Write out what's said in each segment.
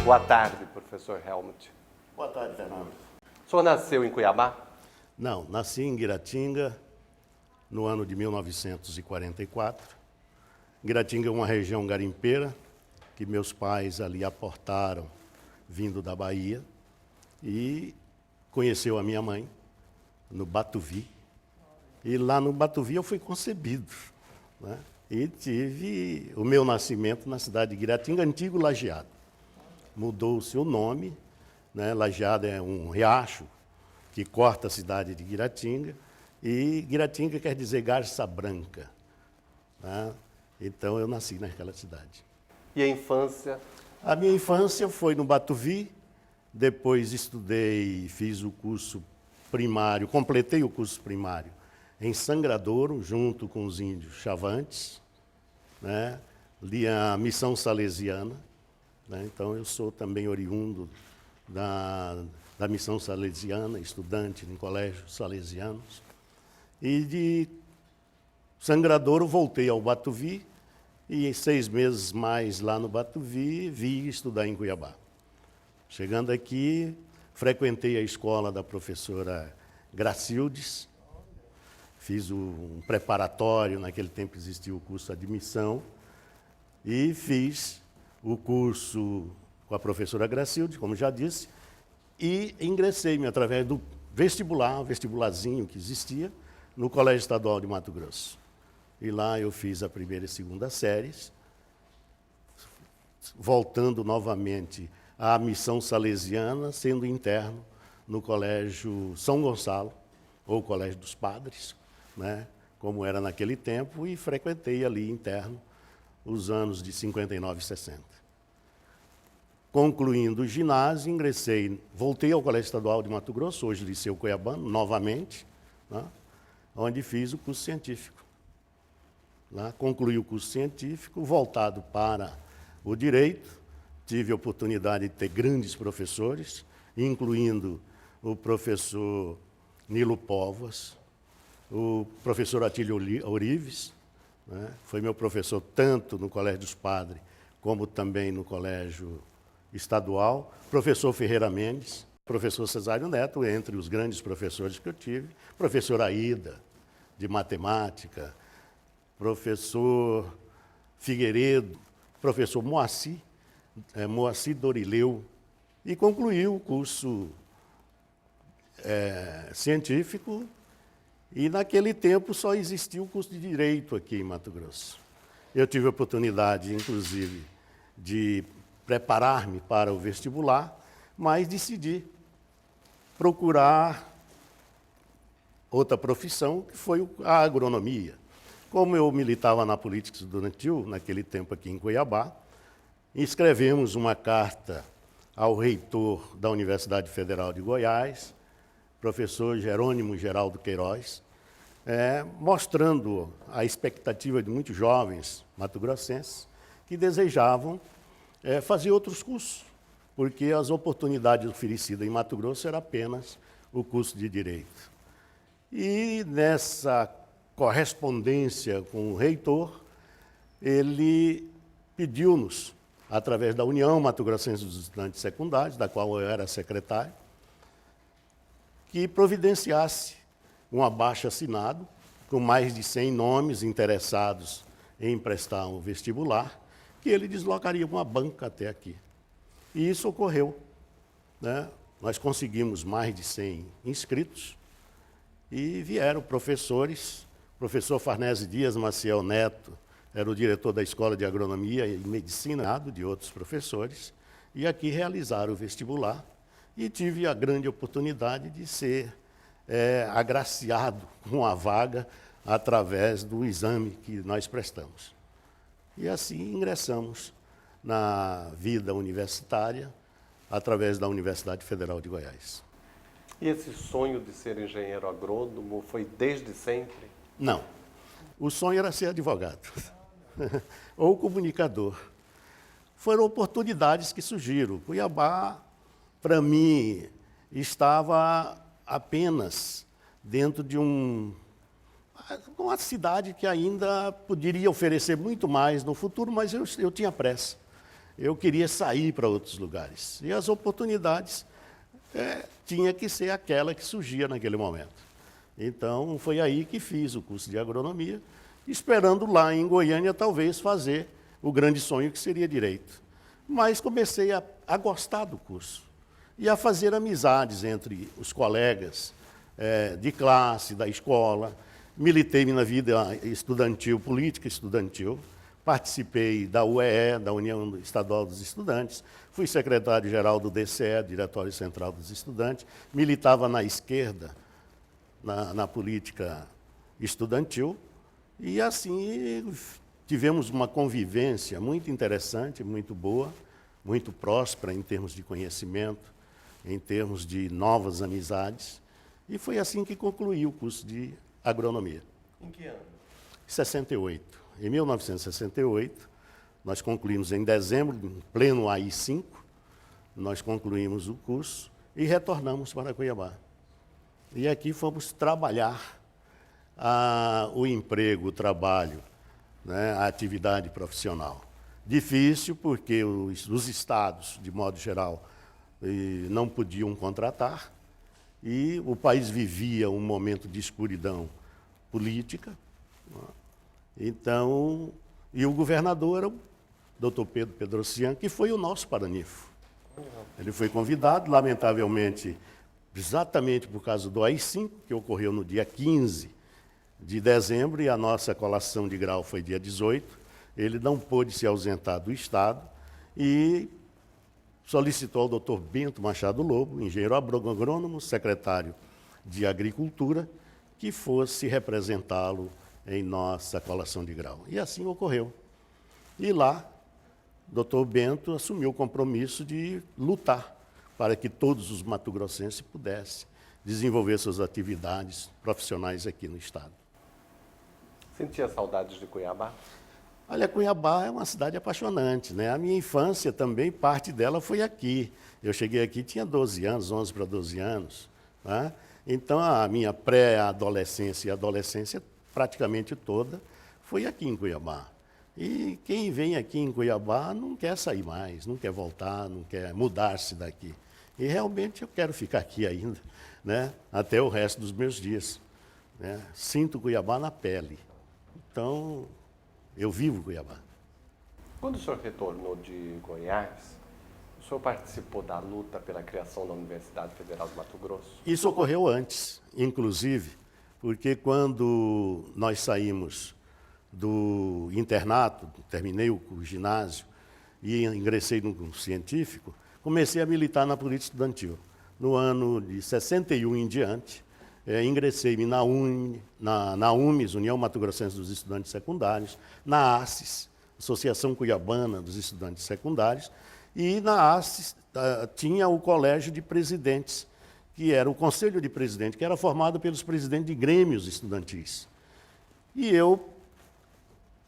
Boa tarde, professor Helmut. Boa tarde, Fernando. O senhor nasceu em Cuiabá? Não, nasci em Guiratinga no ano de 1944. Guiratinga é uma região garimpeira que meus pais ali aportaram vindo da Bahia e conheceu a minha mãe no Batuvi. E lá no Batuvi eu fui concebido, né? E tive o meu nascimento na cidade de Guiratinga, antigo Lajeado. Mudou-se o nome, né? Lajeado é um riacho que corta a cidade de Guiratinga, e Guiratinga quer dizer garça branca, né? Então eu nasci naquela cidade. E a infância? A minha infância foi no Batuvi, depois estudei, fiz o curso primário, completei o curso primário em Sangradouro, junto com os índios Chavantes, né? Li a missão salesiana, né? Então eu sou também oriundo da missão salesiana, estudante em colégios salesianos. E de Sangradouro voltei ao Batuvi, e 6 meses mais lá no Batuvi, vim estudar em Cuiabá. Chegando aqui, frequentei a escola da professora Gracildes, fiz um preparatório, naquele tempo existia o curso de admissão, e fiz o curso com a professora Gracildes, como já disse, e ingressei-me através do vestibular, um vestibularzinho que existia, no Colégio Estadual de Mato Grosso. E lá eu fiz a primeira e segunda séries, voltando novamente à missão salesiana, sendo interno no Colégio São Gonçalo, ou Colégio dos Padres, né, como era naquele tempo, e frequentei ali interno os anos de 59 e 60. Concluindo o ginásio, voltei ao Colégio Estadual de Mato Grosso, hoje Liceu Cuiabano, novamente, né, onde fiz o curso científico. Lá concluí o curso científico, voltado para o direito, tive a oportunidade de ter grandes professores, incluindo o professor Nilo Póvoas, o professor Atílio Orives, né? Foi meu professor tanto no Colégio dos Padres, como também no Colégio Estadual, professor Ferreira Mendes, professor Cesário Neto, entre os grandes professores que eu tive, professor Aida, de matemática, professor Figueiredo, professor Moacir Dorileu, e concluí o curso científico, e naquele tempo só existia o curso de Direito aqui em Mato Grosso. Eu tive a oportunidade, inclusive, de preparar-me para o vestibular, mas decidi procurar outra profissão, que foi a agronomia. Como eu militava na política estudantil, naquele tempo aqui em Cuiabá, escrevemos uma carta ao reitor da Universidade Federal de Goiás, professor Jerônimo Geraldo Queiroz, mostrando a expectativa de muitos jovens mato-grossenses que desejavam fazer outros cursos, porque as oportunidades oferecidas em Mato Grosso era apenas o curso de Direito. E nessa correspondência com o reitor, ele pediu-nos, através da União Mato-Grossense dos Estudantes Secundários, da qual eu era secretário, que providenciasse um abaixo-assinado com mais de 100 nomes interessados em prestar um vestibular, que ele deslocaria uma banca até aqui. E isso ocorreu, né? Nós conseguimos mais de 100 inscritos e vieram professores. O professor Farnese Dias Maciel Neto era o diretor da Escola de Agronomia e Medicina, de outros professores, e aqui realizaram o vestibular. E tive a grande oportunidade de ser agraciado com a vaga através do exame que nós prestamos. E assim ingressamos na vida universitária através da Universidade Federal de Goiás. E esse sonho de ser engenheiro agrônomo foi desde sempre? Não. O sonho era ser advogado ou comunicador. Foram oportunidades que surgiram. Cuiabá, para mim, estava apenas dentro de uma cidade que ainda poderia oferecer muito mais no futuro, mas eu tinha pressa. eu queria sair para outros lugares. E as oportunidades tinha que ser aquela que surgia naquele momento. Então, foi aí que fiz o curso de agronomia, esperando lá em Goiânia, talvez, fazer o grande sonho que seria direito. Mas comecei a gostar do curso e a fazer amizades entre os colegas de classe, da escola. Militei na vida estudantil, política estudantil, participei da UEE, da União Estadual dos Estudantes, fui secretário-geral do DCE, Diretório Central dos Estudantes, militava na esquerda, na política estudantil, e assim tivemos uma convivência muito interessante, muito boa, muito próspera em termos de conhecimento, em termos de novas amizades, e foi assim que concluí o curso de agronomia. Em que ano? 68. Em 1968, nós concluímos em dezembro, em pleno AI-5, nós concluímos o curso e retornamos para Cuiabá. E aqui fomos trabalhar o emprego, o trabalho, né, a atividade profissional. Difícil porque os estados, de modo geral, não podiam contratar e o país vivia um momento de escuridão política. Então, e o governador era o doutor Pedro Pedrocian, que foi o nosso paranifo. Ele foi convidado, lamentavelmente, exatamente por causa do AI-5, que ocorreu no dia 15 de dezembro, e a nossa colação de grau foi dia 18, ele não pôde se ausentar do Estado e solicitou ao doutor Bento Machado Lobo, engenheiro agrônomo, secretário de Agricultura, que fosse representá-lo em nossa colação de grau. E assim ocorreu. E lá, o doutor Bento assumiu o compromisso de lutar para que todos os mato-grossenses pudessem desenvolver suas atividades profissionais aqui no Estado. Sentia saudades de Cuiabá? Olha, Cuiabá é uma cidade apaixonante, né? A minha infância também, parte dela foi aqui. Eu cheguei aqui, tinha 12 anos, 11 para 12 anos. Né? Então, a minha pré-adolescência e adolescência, praticamente toda, foi aqui em Cuiabá. E quem vem aqui em Cuiabá não quer sair mais, não quer voltar, não quer mudar-se daqui. E realmente eu quero ficar aqui ainda, né? Até o resto dos meus dias. Né? Sinto Cuiabá na pele. Então, eu vivo Cuiabá. Quando o senhor retornou de Goiás, o senhor participou da luta pela criação da Universidade Federal de Mato Grosso? Isso ocorreu antes, inclusive, porque quando nós saímos do internato, terminei o ginásio e ingressei no científico, comecei a militar na política estudantil. No ano de 61 em diante, ingressei na UMES, União Mato Grossense dos Estudantes Secundários, na ACES, Associação Cuiabana dos Estudantes Secundários, e na ACES tinha o Colégio de Presidentes, que era o Conselho de Presidente, que era formado pelos presidentes de grêmios estudantis. E eu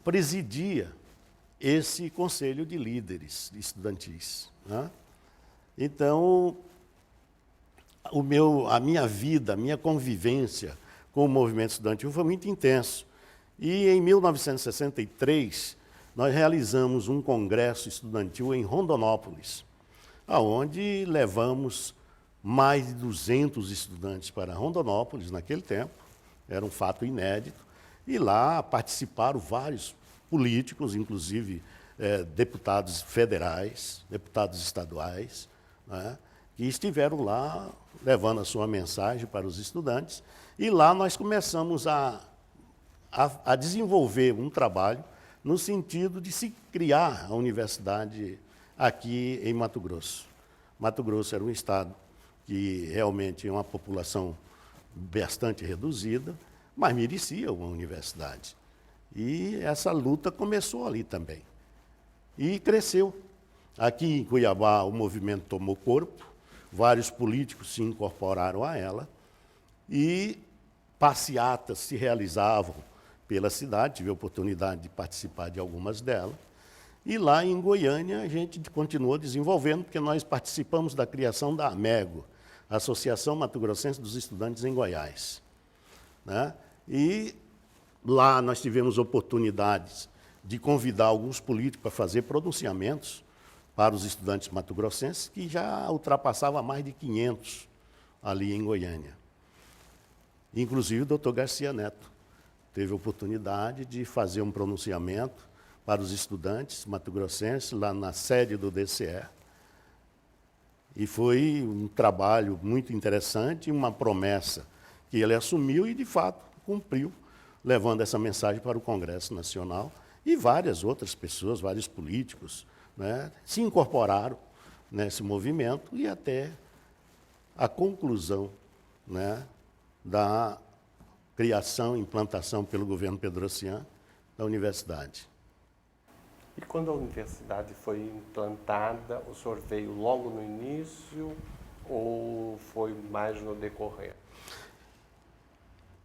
presidia esse Conselho de Líderes Estudantis. Né? Então, a minha vida, a minha convivência com o movimento estudantil foi muito intenso. E em 1963, nós realizamos um congresso estudantil em Rondonópolis, aonde levamos mais de 200 estudantes para Rondonópolis naquele tempo, era um fato inédito, e lá participaram vários políticos, inclusive deputados federais, deputados estaduais, né, que estiveram lá levando a sua mensagem para os estudantes, e lá nós começamos a desenvolver um trabalho no sentido de se criar a universidade aqui em Mato Grosso. Mato Grosso era um estado que realmente é uma população bastante reduzida, mas merecia uma universidade. E essa luta começou ali também. E cresceu. Aqui em Cuiabá o movimento tomou corpo, vários políticos se incorporaram a ela, e passeatas se realizavam pela cidade, tive a oportunidade de participar de algumas delas. E lá em Goiânia a gente continuou desenvolvendo, porque nós participamos da criação da AMEGO, Associação Mato Grossense dos Estudantes em Goiás. Né? E lá nós tivemos oportunidades de convidar alguns políticos para fazer pronunciamentos para os estudantes mato-grossenses, que já ultrapassava mais de 500 ali em Goiânia. Inclusive o doutor Garcia Neto teve a oportunidade de fazer um pronunciamento para os estudantes mato-grossenses lá na sede do DCE. E foi um trabalho muito interessante, uma promessa que ele assumiu e, de fato, cumpriu, levando essa mensagem para o Congresso Nacional. E várias outras pessoas, vários políticos, né, se incorporaram nesse movimento e até a conclusão, né, da criação e implantação pelo governo Pedrocian da universidade. E quando a universidade foi implantada, o senhor veio logo no início ou foi mais no decorrer?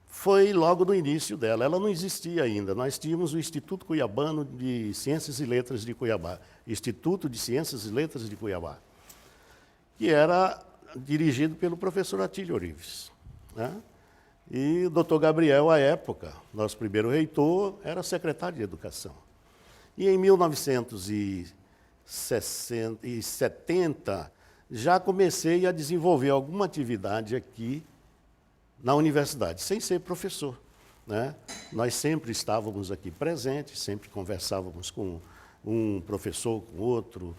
Foi logo no início dela. Ela não existia ainda. Nós tínhamos o Instituto Cuiabano de Ciências e Letras de Cuiabá, Instituto de Ciências e Letras de Cuiabá, que era dirigido pelo professor Atílio Orives, né? E o doutor Gabriel, à época, nosso primeiro reitor, era secretário de Educação. E em 1970, já comecei a desenvolver alguma atividade aqui na universidade, sem ser professor, né? Nós sempre estávamos aqui presentes, sempre conversávamos com um professor, com outro.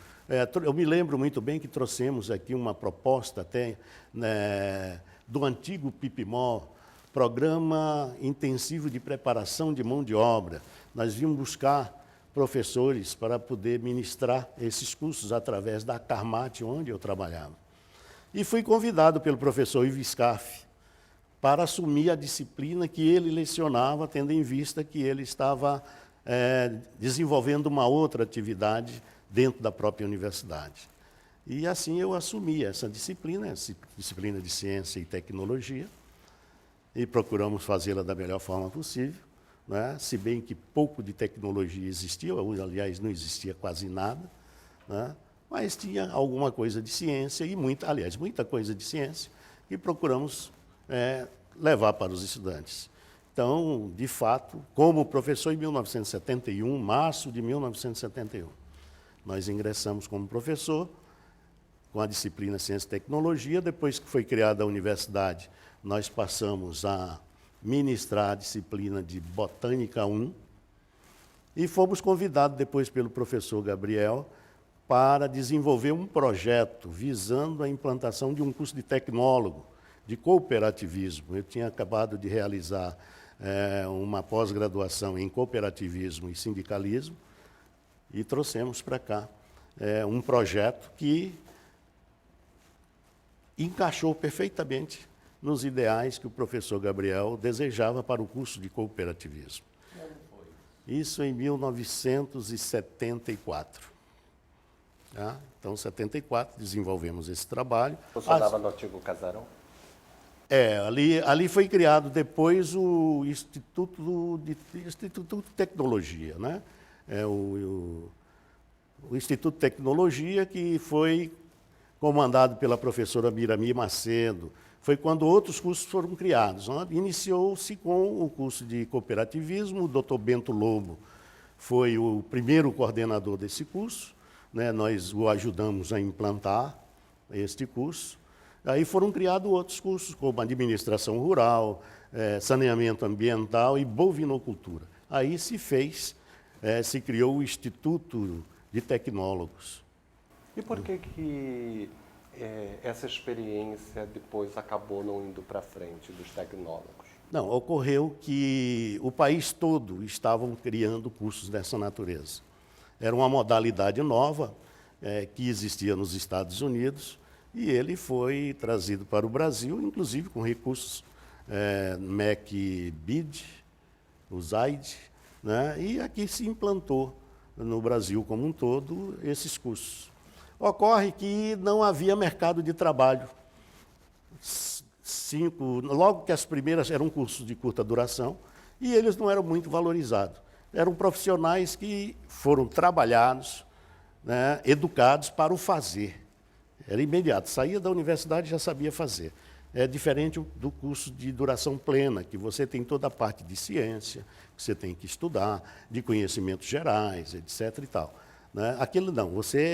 Eu me lembro muito bem que trouxemos aqui uma proposta até, né, do antigo PIPMO, Programa Intensivo de Preparação de Mão de Obra. Nós vimos buscar professores para poder ministrar esses cursos através da Carmate, onde eu trabalhava. E fui convidado pelo professor Ivo Scaff para assumir a disciplina que ele lecionava, tendo em vista que ele estava desenvolvendo uma outra atividade dentro da própria universidade. E assim eu assumi essa disciplina de Ciência e Tecnologia, e procuramos fazê-la da melhor forma possível, né? Se bem que pouco de tecnologia existia, aliás, não existia quase nada, né? Mas tinha alguma coisa de ciência, e muita coisa de ciência, que procuramos levar para os estudantes. Então, de fato, como professor em 1971, março de 1971, nós ingressamos como professor com a disciplina Ciência e Tecnologia. Depois que foi criada a universidade, nós passamos a ministrar a disciplina de Botânica 1 e fomos convidados depois pelo professor Gabriel para desenvolver um projeto visando a implantação de um curso de tecnólogo, de cooperativismo. Eu tinha acabado de realizar uma pós-graduação em cooperativismo e sindicalismo e trouxemos para cá um projeto que encaixou perfeitamente nos ideais que o professor Gabriel desejava para o curso de cooperativismo. Quando foi? Isso em 1974. Tá? Então, em 74, desenvolvemos esse trabalho. Funcionava no antigo casarão? Ali foi criado depois o Instituto de Tecnologia, né? O Instituto de Tecnologia, que foi comandado pela professora Mirami Macedo. Foi quando outros cursos foram criados, né? Iniciou-se com o curso de cooperativismo. O doutor Bento Lobo foi o primeiro coordenador desse curso, né? Nós o ajudamos a implantar este curso. Aí foram criados outros cursos, como administração rural, saneamento ambiental e bovinocultura. Aí se criou o Instituto de Tecnólogos. E por que essa experiência depois acabou não indo para frente dos tecnólogos? Não, ocorreu que o país todo estavam criando cursos dessa natureza. Era uma modalidade nova que existia nos Estados Unidos e ele foi trazido para o Brasil, inclusive com recursos MEC-BID, o ZAID, né? E aqui se implantou no Brasil como um todo esses cursos. Ocorre que não havia mercado de trabalho. Logo que as primeiras eram cursos de curta duração, e eles não eram muito valorizados. Eram profissionais que foram trabalhados, né, educados para o fazer. Era imediato, saía da universidade e já sabia fazer. É diferente do curso de duração plena, que você tem toda a parte de ciência, que você tem que estudar, de conhecimentos gerais, etc. e tal. né? Aquilo não,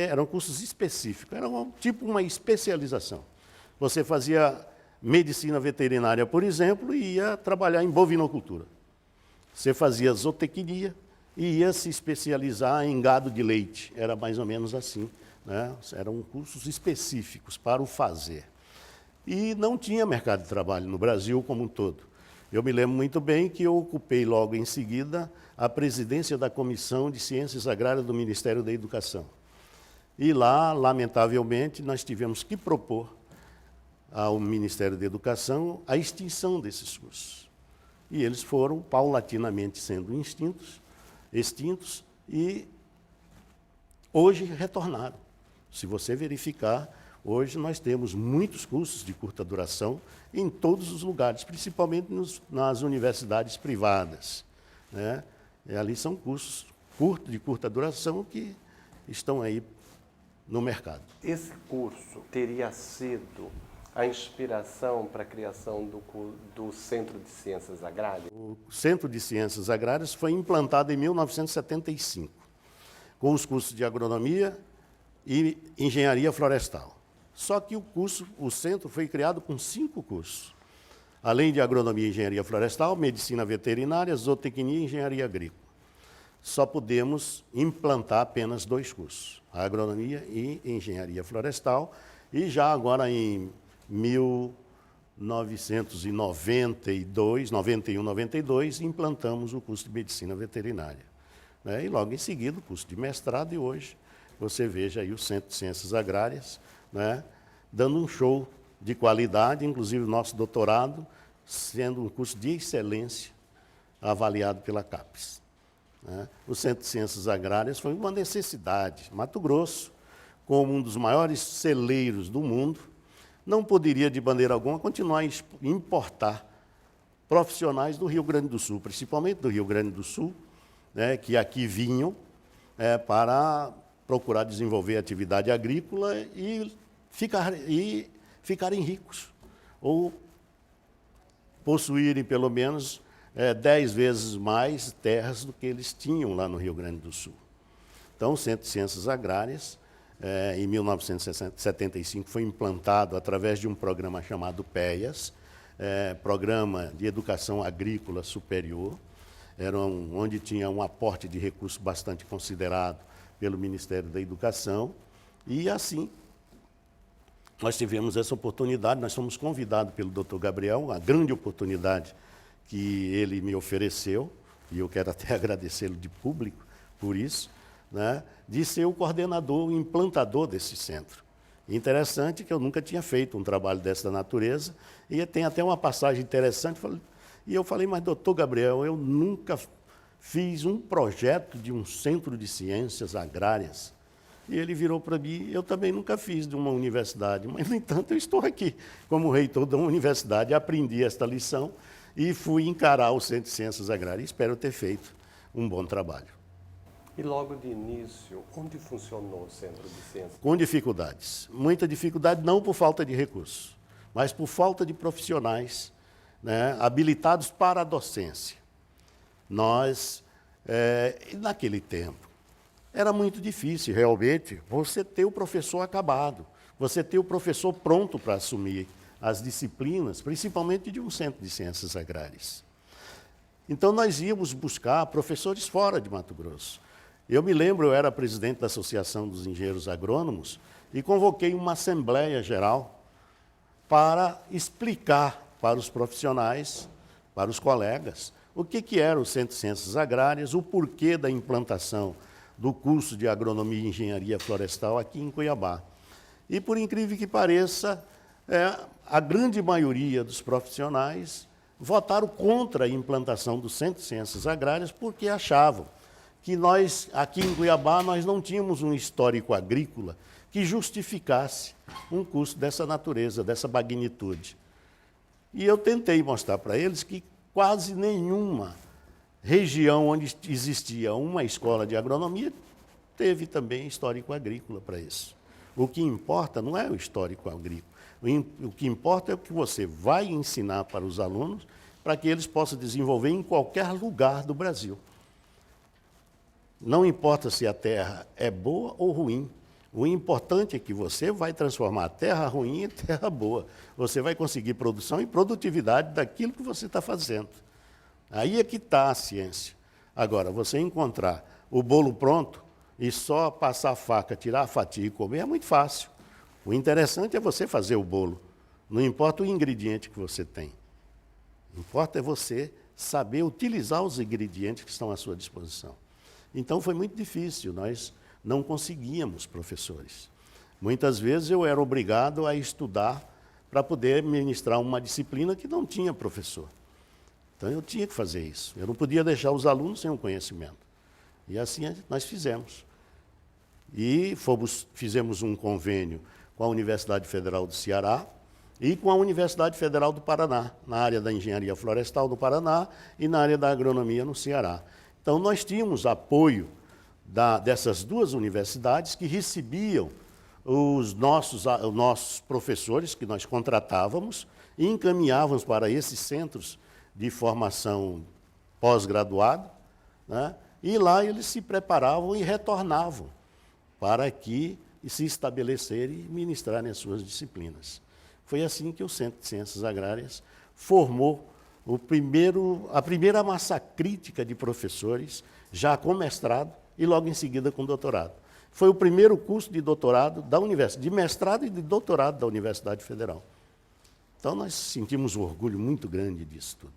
eram cursos específicos, era tipo uma especialização. Você fazia medicina veterinária, por exemplo, e ia trabalhar em bovinocultura. Você fazia zootecnia e ia se especializar em gado de leite. Era mais ou menos assim, né? Eram cursos específicos para o fazer. E não tinha mercado de trabalho no Brasil como um todo. Eu me lembro muito bem que eu ocupei logo em seguida a presidência da Comissão de Ciências Agrárias do Ministério da Educação. E lá, lamentavelmente, nós tivemos que propor ao Ministério da Educação a extinção desses cursos. E eles foram paulatinamente sendo extintos e hoje retornaram. Se você verificar, hoje nós temos muitos cursos de curta duração em todos os lugares, principalmente nas universidades privadas, né? E ali são cursos de curta duração que estão aí no mercado. Esse curso teria sido a inspiração para a criação do Centro de Ciências Agrárias? O Centro de Ciências Agrárias foi implantado em 1975, com os cursos de agronomia e engenharia florestal. Só que o centro foi criado com 5 cursos. Além de agronomia e engenharia florestal, medicina veterinária, zootecnia e engenharia agrícola. Só pudemos implantar apenas 2 cursos, a agronomia e engenharia florestal, e já agora em 1992, 91, 92, implantamos o curso de medicina veterinária, né? E logo em seguida o curso de mestrado, e hoje você veja aí o Centro de Ciências Agrárias, né, dando um show de qualidade, inclusive o nosso doutorado sendo um curso de excelência avaliado pela CAPES, né? O Centro de Ciências Agrárias foi uma necessidade. Mato Grosso, como um dos maiores celeiros do mundo, não poderia, de maneira alguma, continuar a importar profissionais do Rio Grande do Sul, principalmente do Rio Grande do Sul, né, que aqui vinham para procurar desenvolver atividade agrícola e ficarem ricos, ou possuírem pelo menos 10 vezes mais terras do que eles tinham lá no Rio Grande do Sul. Então, o Centro de Ciências Agrárias, em 1975, foi implantado através de um programa chamado PEAS, Programa de Educação Agrícola Superior, onde tinha um aporte de recursos bastante considerado pelo Ministério da Educação, e assim nós tivemos essa oportunidade, nós fomos convidados pelo Dr. Gabriel, uma grande oportunidade que ele me ofereceu, e eu quero até agradecê-lo de público por isso, né, de ser o coordenador, o implantador desse centro. Interessante que eu nunca tinha feito um trabalho dessa natureza, e tem até uma passagem interessante, e eu falei, mas doutor Gabriel, eu nunca fiz um projeto de um centro de ciências agrárias. E ele virou para mim, eu também nunca fiz de uma universidade, mas, no entanto, eu estou aqui como reitor de uma universidade, aprendi esta lição e fui encarar o Centro de Ciências Agrárias. Espero ter feito um bom trabalho. E logo de início, onde funcionou o Centro de Ciências? Com dificuldades. Muita dificuldade, não por falta de recursos, mas por falta de profissionais, né, habilitados para a docência. Nós, naquele tempo, era muito difícil, realmente, você ter o professor acabado, você ter o professor pronto para assumir as disciplinas, principalmente de um Centro de Ciências Agrárias. Então, nós íamos buscar professores fora de Mato Grosso. Eu me lembro, eu era presidente da Associação dos Engenheiros Agrônomos e convoquei uma Assembleia Geral para explicar para os profissionais, para os colegas, o que era o Centro de Ciências Agrárias, o porquê da implantação do curso de Agronomia e Engenharia Florestal aqui em Cuiabá. E, por incrível que pareça, a grande maioria dos profissionais votaram contra a implantação do Centro de Ciências Agrárias porque achavam que nós, aqui em Cuiabá, nós não tínhamos um histórico agrícola que justificasse um curso dessa natureza, dessa magnitude. E eu tentei mostrar para eles que quase nenhuma região onde existia uma escola de agronomia teve também histórico agrícola para isso. O que importa não é o histórico agrícola. O que importa é o que você vai ensinar para os alunos para que eles possam desenvolver em qualquer lugar do Brasil. Não importa se a terra é boa ou ruim. O importante é que você vai transformar a terra ruim em terra boa. Você vai conseguir produção e produtividade daquilo que você está fazendo. Aí é que está a ciência. Agora, você encontrar o bolo pronto e só passar a faca, tirar a fatia e comer é muito fácil. O interessante é você fazer o bolo. Não importa o ingrediente que você tem. O que importa é você saber utilizar os ingredientes que estão à sua disposição. Então, foi muito difícil. Nós não conseguíamos professores. Muitas vezes eu era obrigado a estudar para poder ministrar uma disciplina que não tinha professor. Então eu tinha que fazer isso. Eu não podia deixar os alunos sem o conhecimento. E assim nós fizemos. E fizemos um convênio com a Universidade Federal do Ceará e com a Universidade Federal do Paraná, na área da engenharia florestal no Paraná e na área da agronomia no Ceará. Então nós tínhamos apoio dessas duas universidades que recebiam os nossos professores que nós contratávamos e encaminhávamos para esses centros de formação pós-graduado, né? E lá eles se preparavam e retornavam para aqui se estabelecerem e ministrarem as suas disciplinas. Foi assim que o Centro de Ciências Agrárias formou a primeira massa crítica de professores, já com mestrado e logo em seguida com doutorado. Foi o primeiro curso de doutorado da universidade, de mestrado e de doutorado da Universidade Federal. Então nós sentimos um orgulho muito grande disso tudo.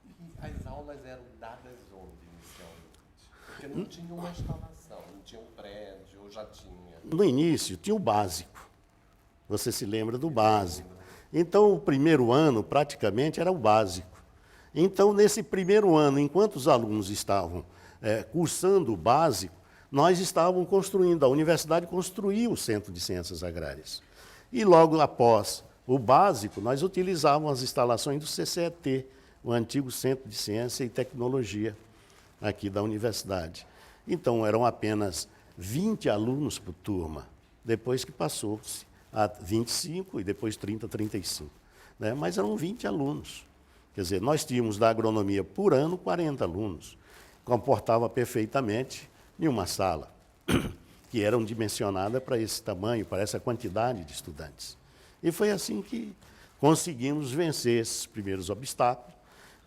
E as aulas eram dadas onde, inicialmente? Porque não tinha uma instalação, não tinha um prédio, ou já tinha? No início tinha o básico. Você se lembra do básico. Então o primeiro ano praticamente era o básico. Então nesse primeiro ano, enquanto os alunos estavam cursando o básico, nós estávamos construindo, a universidade construiu o Centro de Ciências Agrárias. E logo após o básico, nós utilizávamos as instalações do CCET, o antigo Centro de Ciência e Tecnologia, aqui da universidade. Então, eram apenas 20 alunos por turma, depois que passou-se a 25 e depois 30, 35. Né? Mas eram 20 alunos. Quer dizer, nós tínhamos da agronomia por ano 40 alunos. Comportava perfeitamente em uma sala, que eram dimensionadas para esse tamanho, para essa quantidade de estudantes. E foi assim que conseguimos vencer esses primeiros obstáculos,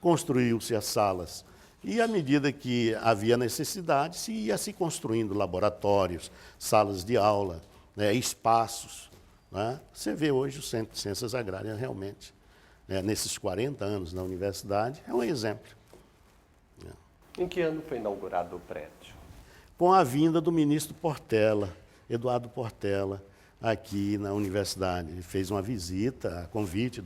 construiu-se as salas, e à medida que havia necessidade, se ia se construindo laboratórios, salas de aula, né, espaços. Né? Você vê hoje o Centro de Ciências Agrárias realmente, né, nesses 40 anos na universidade, é um exemplo. Em que ano foi inaugurado o prédio? Com a vinda do ministro Portela, Eduardo Portela, aqui na universidade. Ele fez uma visita a convite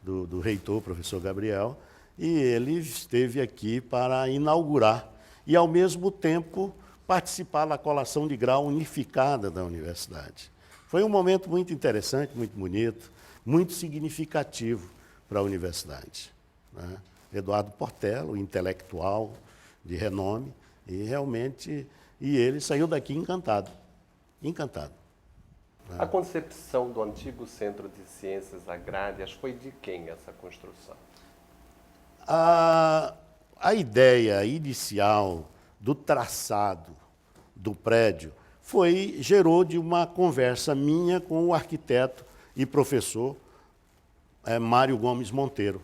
do reitor, professor Gabriel, e ele esteve aqui para inaugurar e, ao mesmo tempo, participar da colação de grau unificada da universidade. Foi um momento muito interessante, muito bonito, muito significativo para a universidade. Né? Eduardo Portela, o intelectual de renome, e realmente... E ele saiu daqui encantado, encantado. A concepção do antigo Centro de Ciências Agrárias foi de quem essa construção? A ideia inicial do traçado do prédio gerou de uma conversa minha com o arquiteto e professor Mário Gomes Monteiro,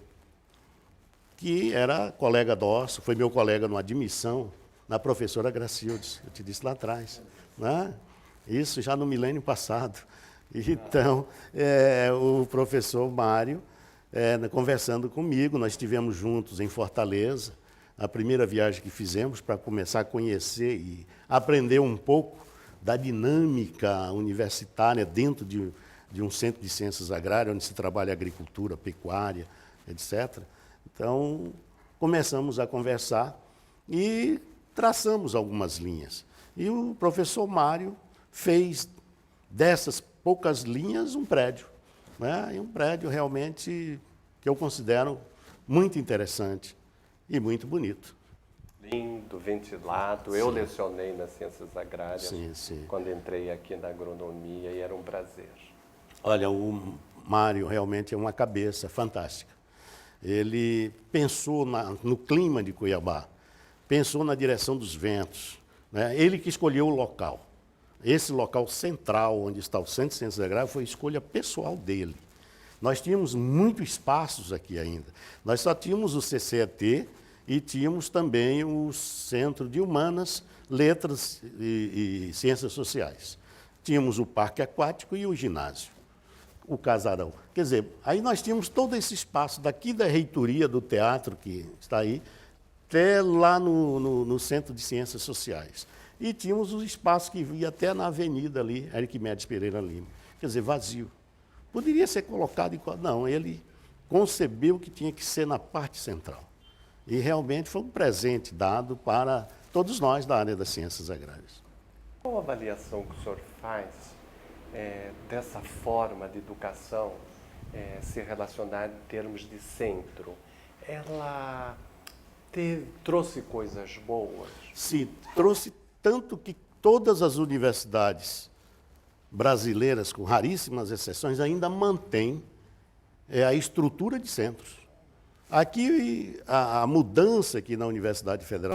que era colega nosso, foi meu colega no admissão, na professora Gracildes, eu te disse lá atrás. Né? Isso já no milênio passado. Então, o professor Mário, conversando comigo, nós estivemos juntos em Fortaleza, a primeira viagem que fizemos para começar a conhecer e aprender um pouco da dinâmica universitária dentro de um centro de ciências agrárias, onde se trabalha agricultura, pecuária, etc. Então, começamos a conversar e traçamos algumas linhas. E o professor Mário fez dessas poucas linhas um prédio. Né? E um prédio realmente que eu considero muito interessante e muito bonito. Lindo, ventilado. Sim. Eu lecionei nas Ciências Agrárias quando entrei aqui na agronomia e era um prazer. Olha, o Mário realmente é uma cabeça fantástica. Ele pensou no clima de Cuiabá, pensou na direção dos ventos, né? Ele que escolheu o local. Esse local central, onde está o Centro de Ciências Agrárias, foi escolha pessoal dele. Nós tínhamos muitos espaços aqui ainda. Nós só tínhamos o CCET e tínhamos também o Centro de Humanas, Letras e Ciências Sociais. Tínhamos o Parque Aquático e o ginásio, o casarão. Quer dizer, aí nós tínhamos todo esse espaço daqui da reitoria do teatro, que está aí, até lá no Centro de Ciências Sociais. E tínhamos o espaço que ia até na avenida ali, Arquimedes Pereira Lima. Quer dizer, vazio. Poderia ser colocado em... Não, ele concebeu que tinha que ser na parte central. E realmente foi um presente dado para todos nós da área das ciências agrárias. Qual a avaliação que o senhor faz dessa forma de educação se relacionar em termos de centro? Ela trouxe coisas boas? Sim, trouxe tanto que todas as universidades brasileiras, com raríssimas exceções, ainda mantêm a estrutura de centros. Aqui, a mudança aqui na Universidade Federal